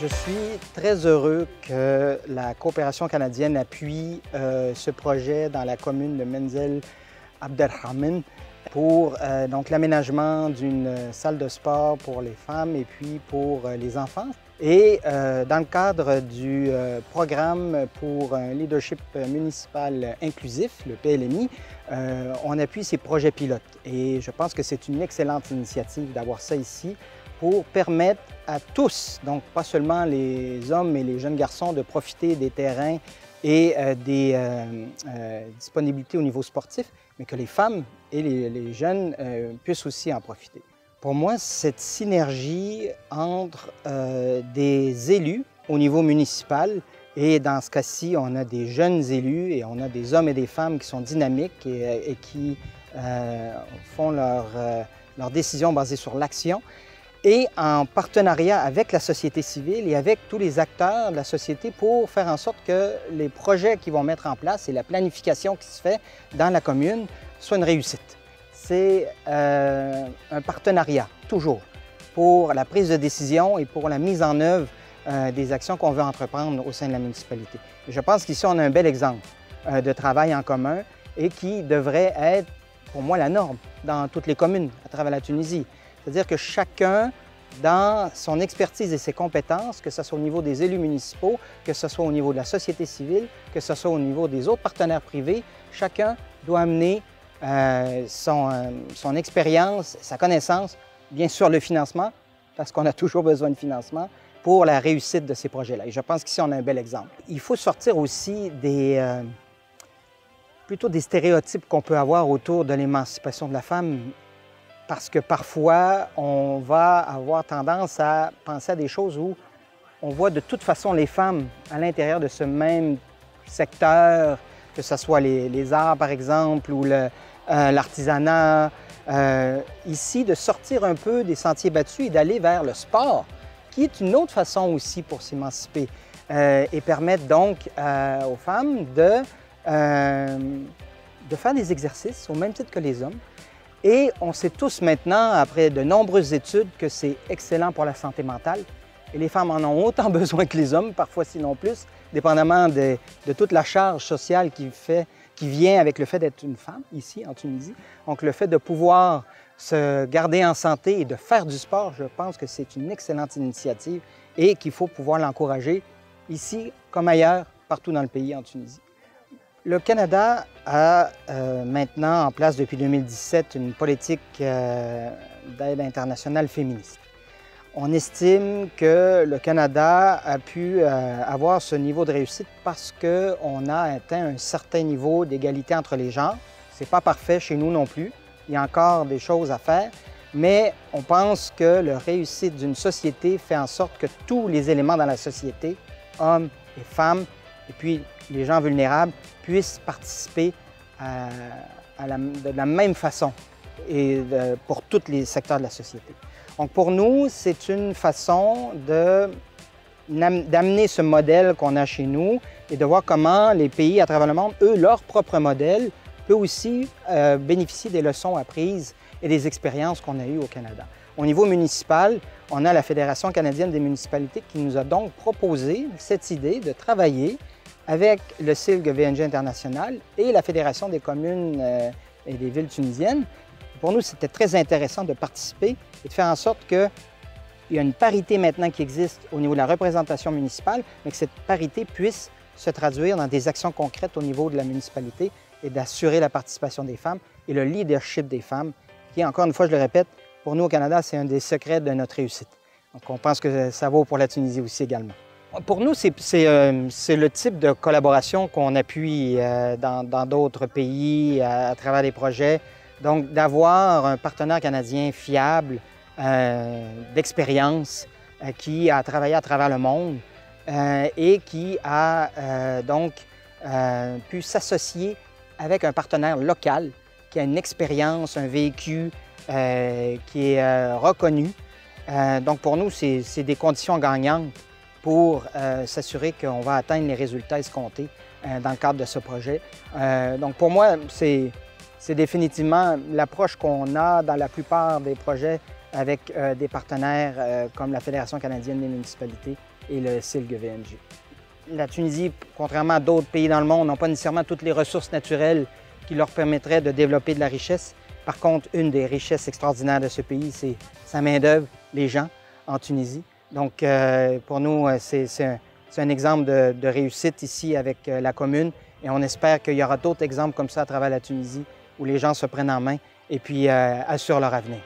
Je suis très heureux que la coopération canadienne appuie ce projet dans la commune de Menzel Abdelrahman pour donc l'aménagement d'une salle de sport pour les femmes et puis pour les enfants. Et dans le cadre du programme pour un leadership municipal inclusif, le PLMI, on appuie ces projets pilotes. Et je pense que c'est une excellente initiative d'avoir ça ici pour permettre à tous, donc pas seulement les hommes et les jeunes garçons, de profiter des terrains et des disponibilités au niveau sportif, mais que les femmes et les jeunes puissent aussi en profiter. Pour moi, cette synergie entre des élus au niveau municipal, et dans ce cas-ci, on a des jeunes élus et on a des hommes et des femmes qui sont dynamiques et qui font leurs décisions basées sur l'action, et en partenariat avec la société civile et avec tous les acteurs de la société pour faire en sorte que les projets qu'ils vont mettre en place et la planification qui se fait dans la commune soient une réussite. C'est un partenariat, toujours, pour la prise de décision et pour la mise en œuvre des actions qu'on veut entreprendre au sein de la municipalité. Et je pense qu'ici, on a un bel exemple de travail en commun et qui devrait être, pour moi, la norme dans toutes les communes à travers la Tunisie. C'est-à-dire que chacun, dans son expertise et ses compétences, que ce soit au niveau des élus municipaux, que ce soit au niveau de la société civile, que ce soit au niveau des autres partenaires privés, chacun doit amener son expérience, sa connaissance, bien sûr le financement, parce qu'on a toujours besoin de financement, pour la réussite de ces projets-là. Et je pense qu'ici, on a un bel exemple. Il faut sortir aussi plutôt des stéréotypes qu'on peut avoir autour de l'émancipation de la femme, parce que parfois, on va avoir tendance à penser à des choses où on voit de toute façon les femmes à l'intérieur de ce même secteur, que ce soit les arts, par exemple, ou l'artisanat. Ici, de sortir un peu des sentiers battus et d'aller vers le sport, qui est une autre façon aussi pour s'émanciper et permettre donc aux femmes de faire des exercices au même titre que les hommes. Et on sait tous maintenant, après de nombreuses études, que c'est excellent pour la santé mentale. Et les femmes en ont autant besoin que les hommes, parfois sinon plus, dépendamment de toute la charge sociale qui vient avec le fait d'être une femme ici en Tunisie. Donc le fait de pouvoir se garder en santé et de faire du sport, je pense que c'est une excellente initiative et qu'il faut pouvoir l'encourager ici comme ailleurs, partout dans le pays en Tunisie. Le Canada a maintenant en place depuis 2017 une politique d'aide internationale féministe. On estime que le Canada a pu avoir ce niveau de réussite parce qu'on a atteint un certain niveau d'égalité entre les genres. Ce n'est pas parfait chez nous non plus. Il y a encore des choses à faire, mais on pense que la réussite d'une société fait en sorte que tous les éléments dans la société, hommes et femmes, et puis les gens vulnérables, puissent participer de la même façon et pour tous les secteurs de la société. Donc pour nous, c'est une façon d'amener ce modèle qu'on a chez nous et de voir comment les pays à travers le monde, eux, leur propre modèle, peut aussi bénéficier des leçons apprises et des expériences qu'on a eues au Canada. Au niveau municipal, on a la Fédération canadienne des municipalités qui nous a donc proposé cette idée de travailler avec le CILG VNG International et la Fédération des communes et des villes tunisiennes. Pour nous, c'était très intéressant de participer et de faire en sorte qu'il y a une parité maintenant qui existe au niveau de la représentation municipale, mais que cette parité puisse se traduire dans des actions concrètes au niveau de la municipalité et d'assurer la participation des femmes et le leadership des femmes, qui, encore une fois, je le répète, pour nous au Canada, c'est un des secrets de notre réussite. Donc on pense que ça vaut pour la Tunisie aussi également. Pour nous, c'est le type de collaboration qu'on appuie dans d'autres pays à travers des projets. Donc, d'avoir un partenaire canadien fiable, d'expérience, qui a travaillé à travers le monde et qui a donc pu s'associer avec un partenaire local qui a une expérience, un vécu qui est reconnu. Donc, pour nous, c'est des conditions gagnantes pour s'assurer qu'on va atteindre les résultats escomptés dans le cadre de ce projet. Donc pour moi, c'est définitivement l'approche qu'on a dans la plupart des projets avec des partenaires comme la Fédération canadienne des municipalités et le SILG VNG. La Tunisie, contrairement à d'autres pays dans le monde, n'a pas nécessairement toutes les ressources naturelles qui leur permettraient de développer de la richesse. Par contre, une des richesses extraordinaires de ce pays, c'est sa main-d'œuvre, les gens en Tunisie. Donc, pour nous, c'est un exemple de réussite ici avec la commune et on espère qu'il y aura d'autres exemples comme ça à travers la Tunisie où les gens se prennent en main et puis assurent leur avenir.